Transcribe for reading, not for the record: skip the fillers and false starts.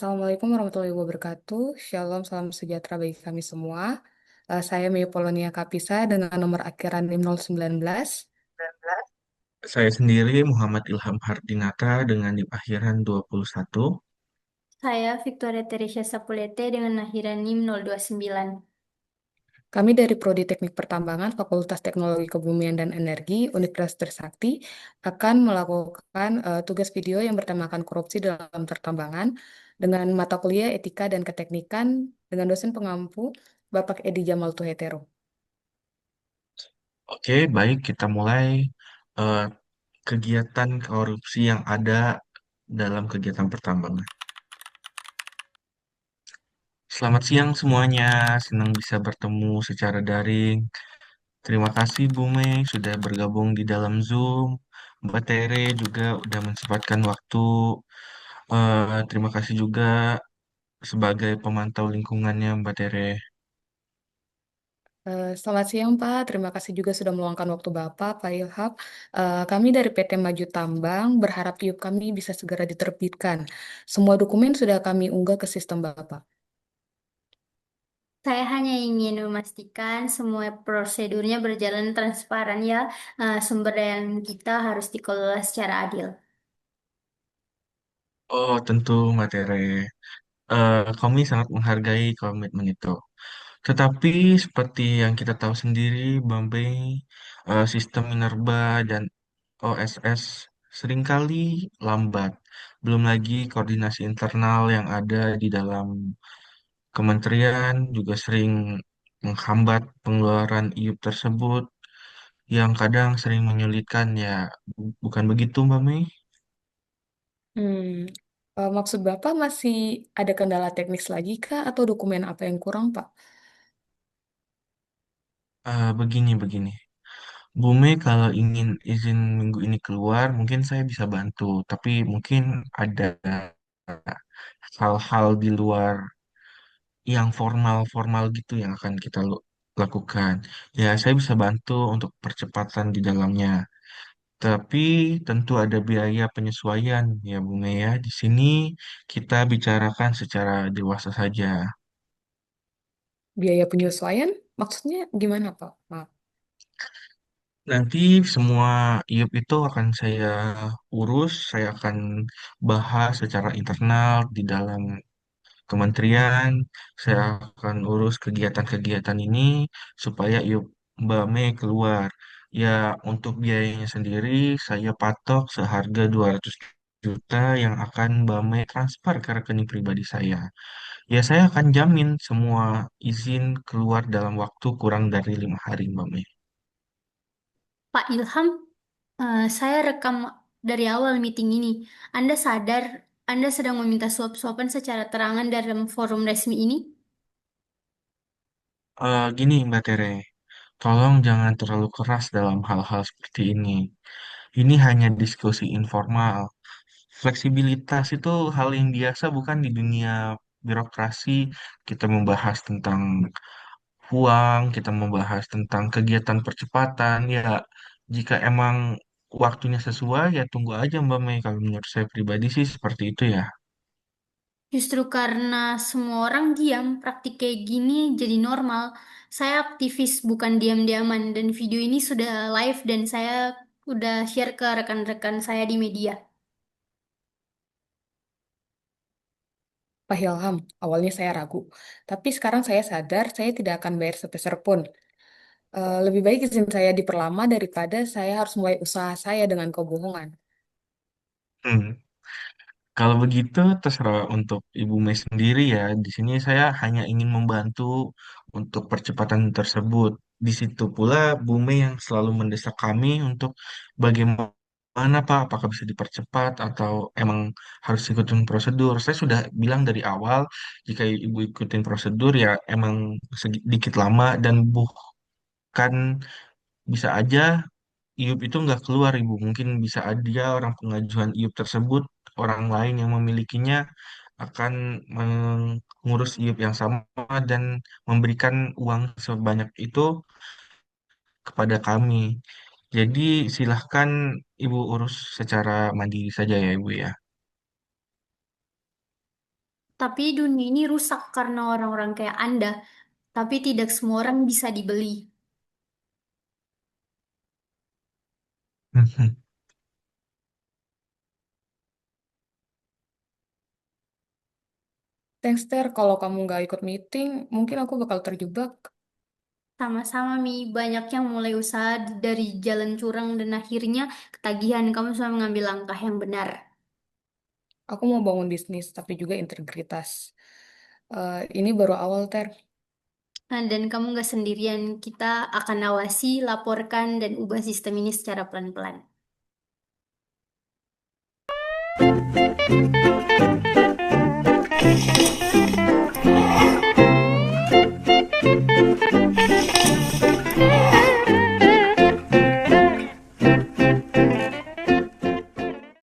Assalamualaikum warahmatullahi wabarakatuh. Shalom, salam sejahtera bagi kami semua. Saya Mei Polonia Kapisa dengan nomor akhiran NIM 019. Saya sendiri Muhammad Ilham Hardinata dengan NIM akhiran 21. Saya Victoria Teresia Sapulete dengan akhiran NIM 029. Kami dari Prodi Teknik Pertambangan Fakultas Teknologi Kebumian dan Energi Universitas Trisakti akan melakukan tugas video yang bertemakan korupsi dalam pertambangan dengan mata kuliah Etika dan Keteknikan dengan dosen pengampu Bapak Edi Jamal Tuhetero. Oke, baik kita mulai eh, kegiatan korupsi yang ada dalam kegiatan pertambangan. Selamat siang semuanya, senang bisa bertemu secara daring. Terima kasih Bu Mei sudah bergabung di dalam Zoom. Mbak Tere juga udah mensempatkan waktu. Terima kasih juga sebagai pemantau lingkungannya Mbak Tere. Selamat siang Pak, terima kasih juga sudah meluangkan waktu Bapak, Pak Ilham. Kami dari PT Maju Tambang berharap IUP kami bisa segera diterbitkan. Semua dokumen sudah kami unggah ke sistem Bapak. Saya hanya ingin memastikan semua prosedurnya berjalan transparan ya. Sumber daya kita harus dikelola secara adil. Oh, tentu Mbak Tere. Kami sangat menghargai komitmen itu. Tetapi seperti yang kita tahu sendiri, Bambang, sistem Minerba dan OSS seringkali lambat. Belum lagi koordinasi internal yang ada di dalam kementerian juga sering menghambat pengeluaran IUP tersebut yang kadang sering menyulitkan ya. Bukan begitu, Mbak Mei? Hmm, maksud Bapak masih ada kendala teknis lagi kah atau dokumen apa yang kurang Pak? Begini. Bu Mei kalau ingin izin minggu ini keluar, mungkin saya bisa bantu. Tapi mungkin ada hal-hal di luar yang formal-formal gitu yang akan kita lakukan. Ya, saya bisa bantu untuk percepatan di dalamnya. Tapi tentu ada biaya penyesuaian ya Bu Mei ya. Di sini kita bicarakan secara dewasa saja. Biaya penyesuaian maksudnya gimana Pak? Maaf. Nanti semua IUP itu akan saya urus, saya akan bahas secara internal di dalam kementerian. Saya akan urus kegiatan-kegiatan ini supaya IUP Mbak Mei keluar. Ya, untuk biayanya sendiri saya patok seharga 200 juta yang akan Mbak Mei transfer ke rekening pribadi saya. Ya, saya akan jamin semua izin keluar dalam waktu kurang dari 5 hari, Mbak Mei. Pak Ilham, saya rekam dari awal meeting ini. Anda sadar Anda sedang meminta suap-suapan secara terangan dalam forum resmi ini? Gini Mbak Tere, tolong jangan terlalu keras dalam hal-hal seperti ini. Ini hanya diskusi informal. Fleksibilitas itu hal yang biasa bukan di dunia birokrasi. Kita membahas tentang uang, kita membahas tentang kegiatan percepatan. Ya, jika emang waktunya sesuai, ya tunggu aja Mbak Mei. Kalau menurut saya pribadi sih seperti itu ya. Justru karena semua orang diam, praktik kayak gini jadi normal. Saya aktivis bukan diam-diaman dan video ini sudah live dan saya udah share ke rekan-rekan saya di media. Pak Ilham, awalnya saya ragu. Tapi sekarang saya sadar saya tidak akan bayar sepeser pun. Lebih baik izin saya diperlama daripada saya harus mulai usaha saya dengan kebohongan. Hmm. Kalau begitu terserah untuk Ibu Mei sendiri ya. Di sini saya hanya ingin membantu untuk percepatan tersebut. Di situ pula Bu Mei yang selalu mendesak kami untuk bagaimana Pak, apakah bisa dipercepat atau emang harus ikutin prosedur. Saya sudah bilang dari awal, jika Ibu ikutin prosedur ya emang sedikit lama dan bukan bisa aja IUP itu nggak keluar Ibu. Mungkin bisa aja orang pengajuan IUP tersebut, orang lain yang memilikinya akan mengurus IUP yang sama dan memberikan uang sebanyak itu kepada kami. Jadi silahkan Ibu urus secara mandiri saja ya Ibu ya. Tapi dunia ini rusak karena orang-orang kayak Anda. Tapi tidak semua orang bisa dibeli. Thanks, Ter. Kalau kamu nggak ikut meeting, mungkin aku bakal terjebak. Sama-sama, Mi. Banyak yang mulai usaha dari jalan curang dan akhirnya ketagihan. Kamu sudah mengambil langkah yang benar. Aku mau bangun bisnis, tapi juga integritas. Ini baru awal, Ter. Nah, dan kamu nggak sendirian. Kita akan awasi, laporkan, dan ubah sistem ini secara pelan-pelan.